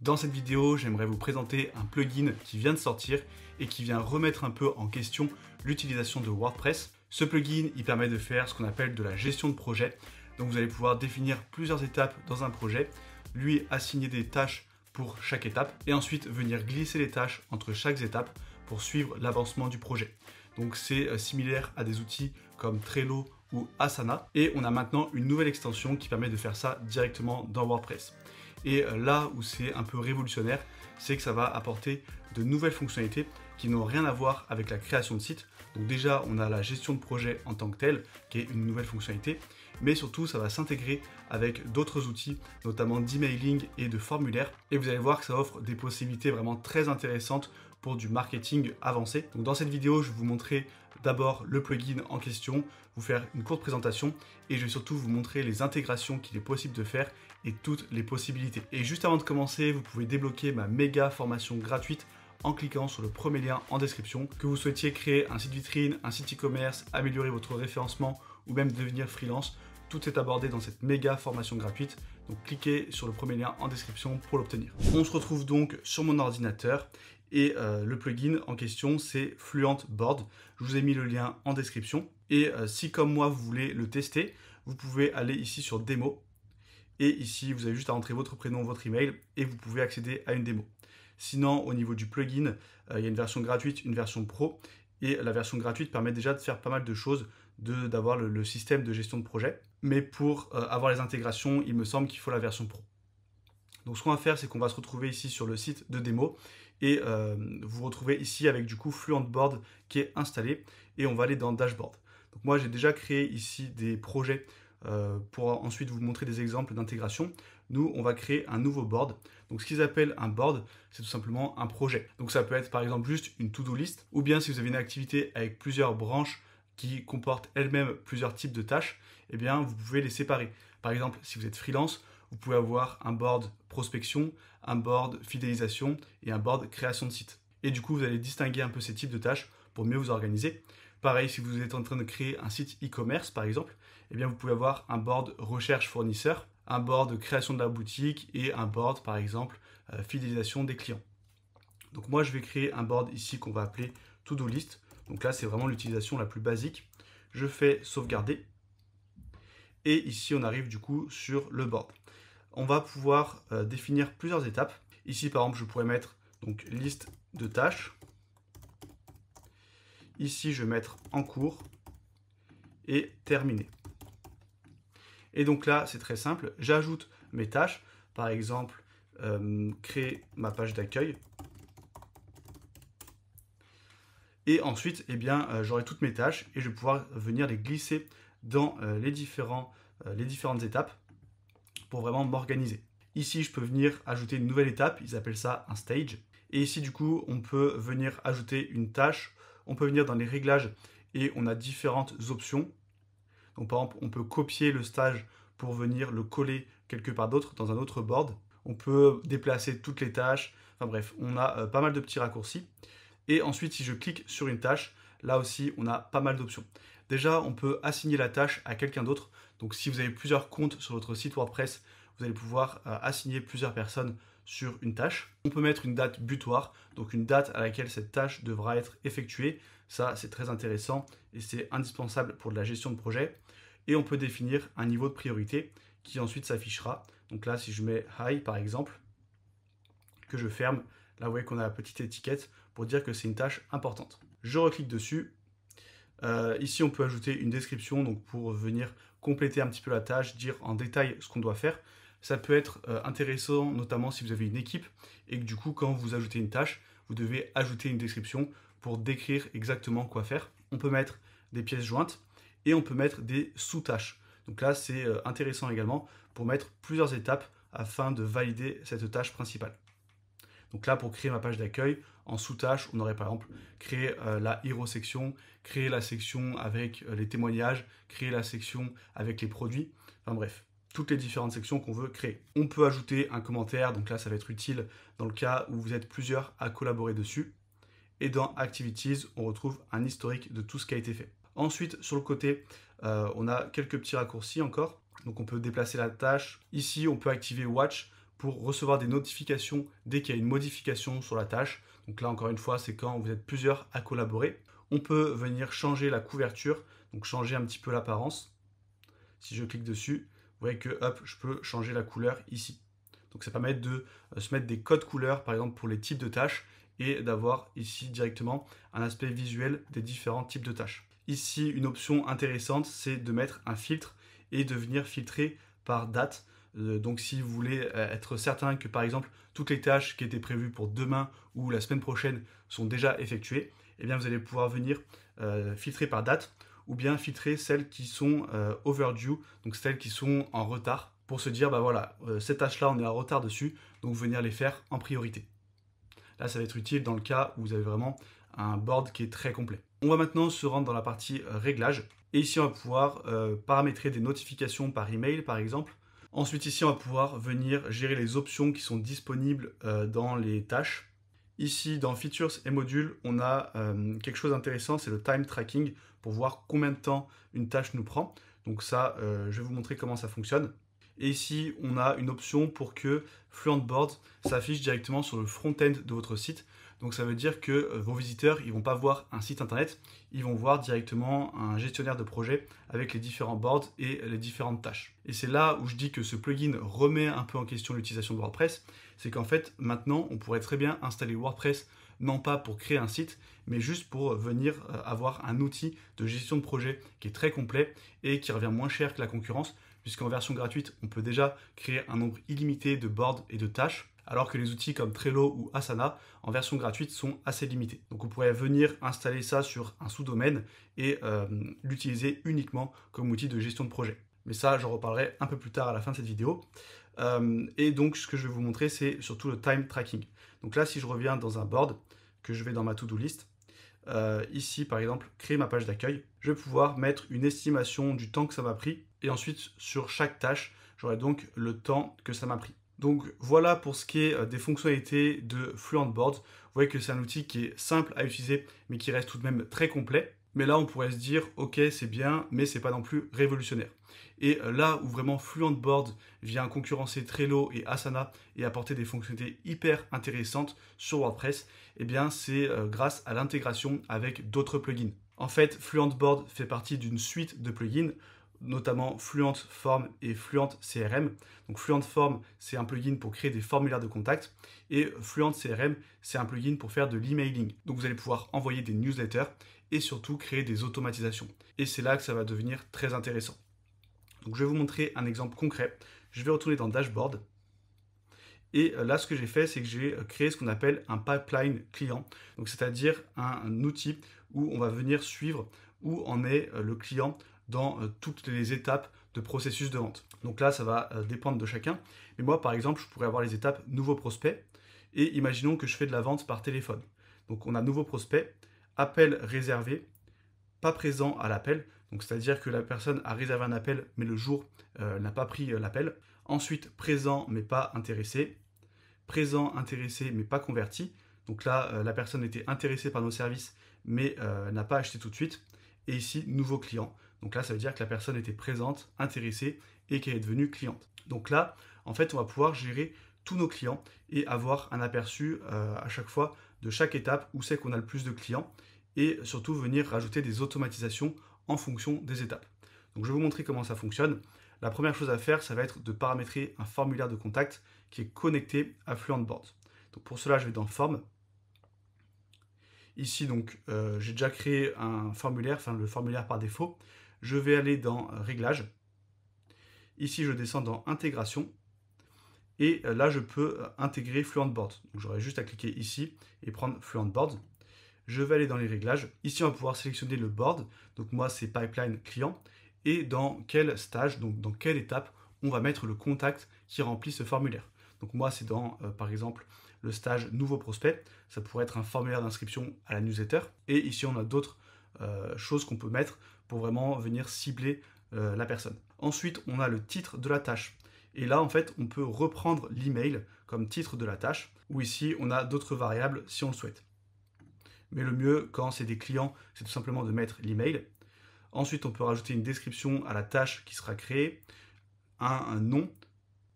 Dans cette vidéo, j'aimerais vous présenter un plugin qui vient de sortir et qui vient remettre un peu en question l'utilisation de WordPress. Ce plugin, il permet de faire ce qu'on appelle de la gestion de projet. Donc vous allez pouvoir définir plusieurs étapes dans un projet, lui assigner des tâches pour chaque étape et ensuite venir glisser les tâches entre chaque étape pour suivre l'avancement du projet. Donc c'est similaire à des outils comme Trello ou Asana et on a maintenant une nouvelle extension qui permet de faire ça directement dans WordPress. Et là où c'est un peu révolutionnaire, c'est que ça va apporter de nouvelles fonctionnalités qui n'ont rien à voir avec la création de site. Donc déjà, on a la gestion de projet en tant que telle, qui est une nouvelle fonctionnalité, mais surtout, ça va s'intégrer avec d'autres outils, notamment d'emailing et de formulaire. Et vous allez voir que ça offre des possibilités vraiment très intéressantes pour du marketing avancé. Donc dans cette vidéo, je vais vous montrer d'abord le plugin en question, vous faire une courte présentation et je vais surtout vous montrer les intégrations qu'il est possible de faire et toutes les possibilités. Et juste avant de commencer, vous pouvez débloquer ma méga formation gratuite en cliquant sur le premier lien en description. Que vous souhaitiez créer un site vitrine, un site e-commerce, améliorer votre référencement ou même devenir freelance, tout est abordé dans cette méga formation gratuite. Donc cliquez sur le premier lien en description pour l'obtenir. On se retrouve donc sur mon ordinateur et le plugin en question c'est Fluent Board. Je vous ai mis le lien en description et si comme moi vous voulez le tester, vous pouvez aller ici sur démo et ici vous avez juste à entrer votre prénom, votre email et vous pouvez accéder à une démo. Sinon au niveau du plugin, il y a une version gratuite, une version pro et la version gratuite permet déjà de faire pas mal de choses, d'avoir le système de gestion de projet. Mais pour avoir les intégrations, il me semble qu'il faut la version pro. Donc ce qu'on va faire, c'est qu'on va se retrouver ici sur le site de démo et vous vous retrouvez ici avec du coup Fluent Board qui est installé et on va aller dans Dashboard. Donc moi j'ai déjà créé ici des projets pour ensuite vous montrer des exemples d'intégration. Nous on va créer un nouveau board. Donc ce qu'ils appellent un board, c'est tout simplement un projet. Donc ça peut être par exemple juste une to-do list ou bien si vous avez une activité avec plusieurs branches qui comportent elles-mêmes plusieurs types de tâches, eh bien vous pouvez les séparer. Par exemple, si vous êtes freelance, vous pouvez avoir un board prospection, un board fidélisation et un board création de site. Et du coup, vous allez distinguer un peu ces types de tâches pour mieux vous organiser. Pareil, si vous êtes en train de créer un site e-commerce, par exemple, eh bien vous pouvez avoir un board recherche fournisseur, un board création de la boutique et un board, par exemple, fidélisation des clients. Donc moi, je vais créer un board ici qu'on va appeler to-do list. Donc là, c'est vraiment l'utilisation la plus basique. Je fais sauvegarder. Et ici, on arrive du coup sur le board. On va pouvoir définir plusieurs étapes. Ici, par exemple, je pourrais mettre donc liste de tâches. Ici, je vais mettre en cours et terminé. Et donc là, c'est très simple. J'ajoute mes tâches. Par exemple, créer ma page d'accueil. Et ensuite, eh bien, j'aurai toutes mes tâches et je vais pouvoir venir les glisser dans les différentes étapes pour vraiment m'organiser. Ici, je peux venir ajouter une nouvelle étape, ils appellent ça un stage. Et ici, du coup, on peut venir ajouter une tâche, on peut venir dans les réglages et on a différentes options. Donc par exemple, on peut copier le stage pour venir le coller quelque part d'autre dans un autre board. On peut déplacer toutes les tâches, enfin bref, on a pas mal de petits raccourcis. Et ensuite, si je clique sur une tâche, là aussi, on a pas mal d'options. Déjà, on peut assigner la tâche à quelqu'un d'autre. Donc, si vous avez plusieurs comptes sur votre site WordPress, vous allez pouvoir assigner plusieurs personnes sur une tâche. On peut mettre une date butoir, donc une date à laquelle cette tâche devra être effectuée. Ça, c'est très intéressant et c'est indispensable pour de la gestion de projet. Et on peut définir un niveau de priorité qui ensuite s'affichera. Donc là, si je mets High, par exemple, que je ferme, là, vous voyez qu'on a la petite étiquette pour dire que c'est une tâche importante. Je reclique dessus. Ici, on peut ajouter une description donc pour venir compléter un petit peu la tâche, dire en détail ce qu'on doit faire. Ça peut être intéressant, notamment si vous avez une équipe et que du coup, quand vous ajoutez une tâche, vous devez ajouter une description pour décrire exactement quoi faire. On peut mettre des pièces jointes et on peut mettre des sous-tâches. Donc là, c'est intéressant également pour mettre plusieurs étapes afin de valider cette tâche principale. Donc là, pour créer ma page d'accueil, en sous-tâche, on aurait par exemple créé la hero section, créer la section avec les témoignages, créer la section avec les produits, enfin bref, toutes les différentes sections qu'on veut créer. On peut ajouter un commentaire, donc là ça va être utile dans le cas où vous êtes plusieurs à collaborer dessus. Et dans Activities, on retrouve un historique de tout ce qui a été fait. Ensuite, sur le côté, on a quelques petits raccourcis encore. Donc on peut déplacer la tâche. Ici, on peut activer Watch pour recevoir des notifications dès qu'il y a une modification sur la tâche. Donc là, encore une fois, c'est quand vous êtes plusieurs à collaborer. On peut venir changer la couverture, donc changer un petit peu l'apparence. Si je clique dessus, vous voyez que hop, je peux changer la couleur ici. Donc ça permet de se mettre des codes couleurs, par exemple pour les types de tâches, et d'avoir ici directement un aspect visuel des différents types de tâches. Ici, une option intéressante, c'est de mettre un filtre et de venir filtrer par date. Donc si vous voulez être certain que par exemple toutes les tâches qui étaient prévues pour demain ou la semaine prochaine sont déjà effectuées, eh bien vous allez pouvoir venir filtrer par date ou bien filtrer celles qui sont overdue, donc celles qui sont en retard, pour se dire bah voilà, ces tâches-là on est en retard dessus, donc venir les faire en priorité. Là ça va être utile dans le cas où vous avez vraiment un board qui est très complet. On va maintenant se rendre dans la partie réglages, et ici on va pouvoir paramétrer des notifications par email par exemple. Ensuite ici on va pouvoir venir gérer les options qui sont disponibles dans les tâches. Ici dans Features et Modules, on a quelque chose d'intéressant, c'est le time tracking pour voir combien de temps une tâche nous prend. Donc ça, je vais vous montrer comment ça fonctionne. Et ici, on a une option pour que Fluent Board s'affiche directement sur le front-end de votre site. Donc ça veut dire que vos visiteurs, ils ne vont pas voir un site internet, ils vont voir directement un gestionnaire de projet avec les différents boards et les différentes tâches. Et c'est là où je dis que ce plugin remet un peu en question l'utilisation de WordPress, c'est qu'en fait maintenant on pourrait très bien installer WordPress non pas pour créer un site, mais juste pour venir avoir un outil de gestion de projet qui est très complet et qui revient moins cher que la concurrence, puisqu'en version gratuite on peut déjà créer un nombre illimité de boards et de tâches, alors que les outils comme Trello ou Asana, en version gratuite, sont assez limités. Donc vous pourrez venir installer ça sur un sous-domaine et l'utiliser uniquement comme outil de gestion de projet. Mais ça, j'en reparlerai un peu plus tard à la fin de cette vidéo. Et donc, ce que je vais vous montrer, c'est surtout le time tracking. Donc là, si je reviens dans un board, que je vais dans ma to-do list, ici, par exemple, créer ma page d'accueil, je vais pouvoir mettre une estimation du temps que ça m'a pris. Et ensuite, sur chaque tâche, j'aurai donc le temps que ça m'a pris. Donc voilà pour ce qui est des fonctionnalités de Fluent Board. Vous voyez que c'est un outil qui est simple à utiliser, mais qui reste tout de même très complet. Mais là, on pourrait se dire, ok, c'est bien, mais c'est pas non plus révolutionnaire. Et là où vraiment Fluent Board vient concurrencer Trello et Asana et apporter des fonctionnalités hyper intéressantes sur WordPress, eh bien c'est grâce à l'intégration avec d'autres plugins. En fait, Fluent Board fait partie d'une suite de plugins, notamment Fluent Form et Fluent CRM. Donc Fluent Form, c'est un plugin pour créer des formulaires de contact, et Fluent CRM, c'est un plugin pour faire de l'emailing. Donc vous allez pouvoir envoyer des newsletters et surtout créer des automatisations. Et c'est là que ça va devenir très intéressant. Donc je vais vous montrer un exemple concret. Je vais retourner dans Dashboard. Et là, ce que j'ai fait, c'est que j'ai créé ce qu'on appelle un pipeline client. Donc c'est-à-dire un outil où on va venir suivre où en est le client dans toutes les étapes de processus de vente. Donc là, ça va dépendre de chacun. Mais moi, par exemple, je pourrais avoir les étapes nouveau prospect. Et imaginons que je fais de la vente par téléphone. Donc on a nouveau prospect, appel réservé, pas présent à l'appel. Donc c'est-à-dire que la personne a réservé un appel, mais le jour n'a pas pris l'appel. Ensuite, présent mais pas intéressé. Présent, intéressé mais pas converti. Donc là, la personne était intéressée par nos services, mais n'a pas acheté tout de suite. Et ici, nouveau client. Donc là, ça veut dire que la personne était présente, intéressée et qu'elle est devenue cliente. Donc là, en fait, on va pouvoir gérer tous nos clients et avoir un aperçu à chaque fois de chaque étape où c'est qu'on a le plus de clients, et surtout venir rajouter des automatisations en fonction des étapes. Donc je vais vous montrer comment ça fonctionne. La première chose à faire, ça va être de paramétrer un formulaire de contact qui est connecté à Fluent Board. Donc pour cela, je vais dans Forme. Ici, donc, j'ai déjà créé un formulaire, enfin le formulaire par défaut. Je vais aller dans Réglages. Ici, je descends dans Intégration. Et là, je peux intégrer Fluent Board. Donc j'aurai juste à cliquer ici et prendre Fluent Board. Je vais aller dans les réglages. Ici, on va pouvoir sélectionner le board. Donc moi, c'est Pipeline Client. Et dans quel stage, donc dans quelle étape, on va mettre le contact qui remplit ce formulaire. Donc moi, c'est dans, par exemple, le stage Nouveau Prospect. Ça pourrait être un formulaire d'inscription à la newsletter. Et ici, on a d'autres choses qu'on peut mettre pour vraiment venir cibler la personne. Ensuite, on a le titre de la tâche. Et là, en fait, on peut reprendre l'email comme titre de la tâche, ou ici, on a d'autres variables si on le souhaite. Mais le mieux, quand c'est des clients, c'est tout simplement de mettre l'email. Ensuite, on peut rajouter une description à la tâche qui sera créée, un nom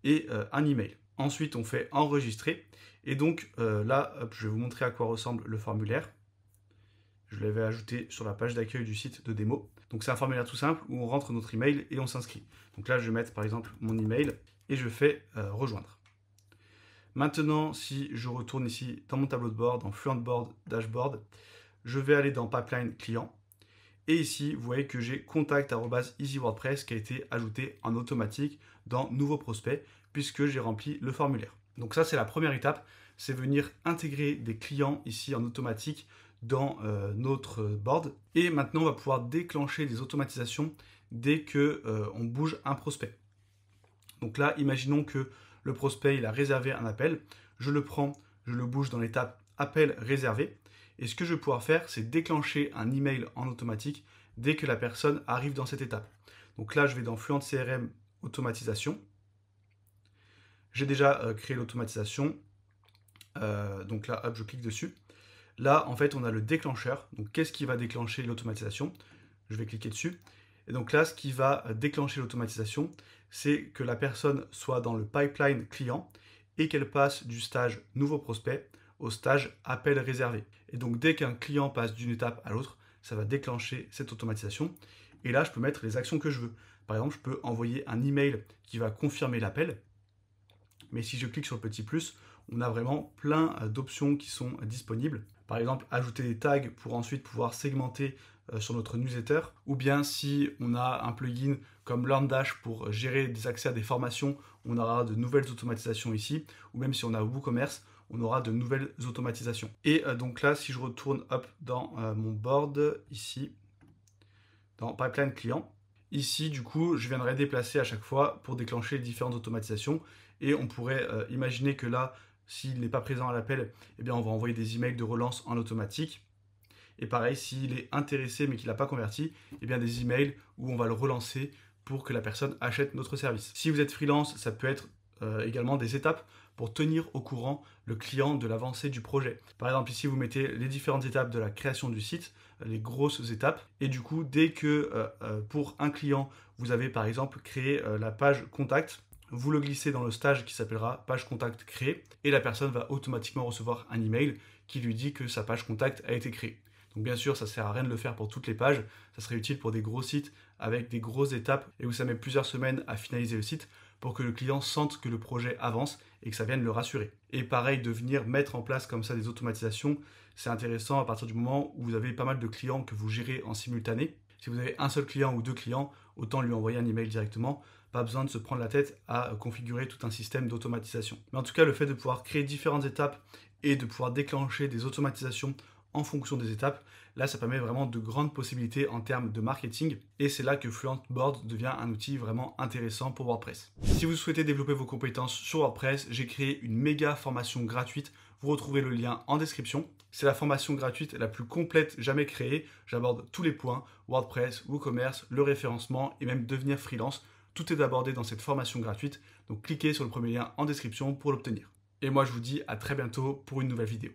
et un email. Ensuite, on fait enregistrer. Et donc là, hop, je vais vous montrer à quoi ressemble le formulaire. Je l'avais ajouté sur la page d'accueil du site de démo. Donc c'est un formulaire tout simple où on rentre notre email et on s'inscrit. Donc là, je vais mettre par exemple mon email et je fais rejoindre. Maintenant, si je retourne ici dans mon tableau de bord, dans Fluent Board Dashboard, je vais aller dans Pipeline Client. Et ici, vous voyez que j'ai contact@easywordpress qui a été ajouté en automatique dans Nouveau prospect puisque j'ai rempli le formulaire. Donc ça, c'est la première étape, c'est venir intégrer des clients ici en automatique dans notre board. Et maintenant, on va pouvoir déclencher des automatisations dès que on bouge un prospect. Donc là, imaginons que le prospect il a réservé un appel, je le prends, je le bouge dans l'étape appel réservé. Et ce que je vais pouvoir faire, c'est déclencher un email en automatique dès que la personne arrive dans cette étape. Donc là, je vais dans Fluent CRM automatisation. J'ai déjà créé l'automatisation. Donc là, hop, je clique dessus. Là, en fait, on a le déclencheur. Donc, qu'est-ce qui va déclencher l'automatisation? Je vais cliquer dessus. Et donc là, ce qui va déclencher l'automatisation, c'est que la personne soit dans le pipeline client et qu'elle passe du stage nouveau prospect au stage appel réservé. Et donc, dès qu'un client passe d'une étape à l'autre, ça va déclencher cette automatisation. Et là, je peux mettre les actions que je veux. Par exemple, je peux envoyer un email qui va confirmer l'appel. Mais si je clique sur le petit plus, on a vraiment plein d'options qui sont disponibles. Par exemple, ajouter des tags pour ensuite pouvoir segmenter sur notre newsletter. Ou bien si on a un plugin comme LearnDash pour gérer des accès à des formations, on aura de nouvelles automatisations ici. Ou même si on a WooCommerce, on aura de nouvelles automatisations. Et donc là, si je retourne dans mon board, ici, dans Pipeline Client, ici, du coup, je viendrai déplacer à chaque fois pour déclencher les différentes automatisations. Et on pourrait imaginer que là, s'il n'est pas présent à l'appel, eh bien, on va envoyer des emails de relance en automatique. Et pareil, s'il est intéressé mais qu'il n'a pas converti, eh bien, des emails où on va le relancer pour que la personne achète notre service. Si vous êtes freelance, ça peut être également des étapes pour tenir au courant le client de l'avancée du projet. Par exemple, ici, vous mettez les différentes étapes de la création du site, les grosses étapes. Et du coup, dès que pour un client, vous avez par exemple créé la page contact, vous le glissez dans le stage qui s'appellera page contact créée et la personne va automatiquement recevoir un email qui lui dit que sa page contact a été créée. Donc bien sûr, ça ne sert à rien de le faire pour toutes les pages, ça serait utile pour des gros sites avec des grosses étapes et où ça met plusieurs semaines à finaliser le site pour que le client sente que le projet avance et que ça vienne le rassurer. Et pareil, de venir mettre en place comme ça des automatisations, c'est intéressant à partir du moment où vous avez pas mal de clients que vous gérez en simultané. Si vous avez un seul client ou deux clients, autant lui envoyer un email directement. Pas besoin de se prendre la tête à configurer tout un système d'automatisation. Mais en tout cas, le fait de pouvoir créer différentes étapes et de pouvoir déclencher des automatisations en fonction des étapes, là, ça permet vraiment de grandes possibilités en termes de marketing. Et c'est là que Fluent Board devient un outil vraiment intéressant pour WordPress. Si vous souhaitez développer vos compétences sur WordPress, j'ai créé une méga formation gratuite. Vous retrouverez le lien en description. C'est la formation gratuite la plus complète jamais créée. J'aborde tous les points, WordPress, WooCommerce, le référencement et même devenir freelance. Tout est abordé dans cette formation gratuite, donc cliquez sur le premier lien en description pour l'obtenir. Et moi je vous dis à très bientôt pour une nouvelle vidéo.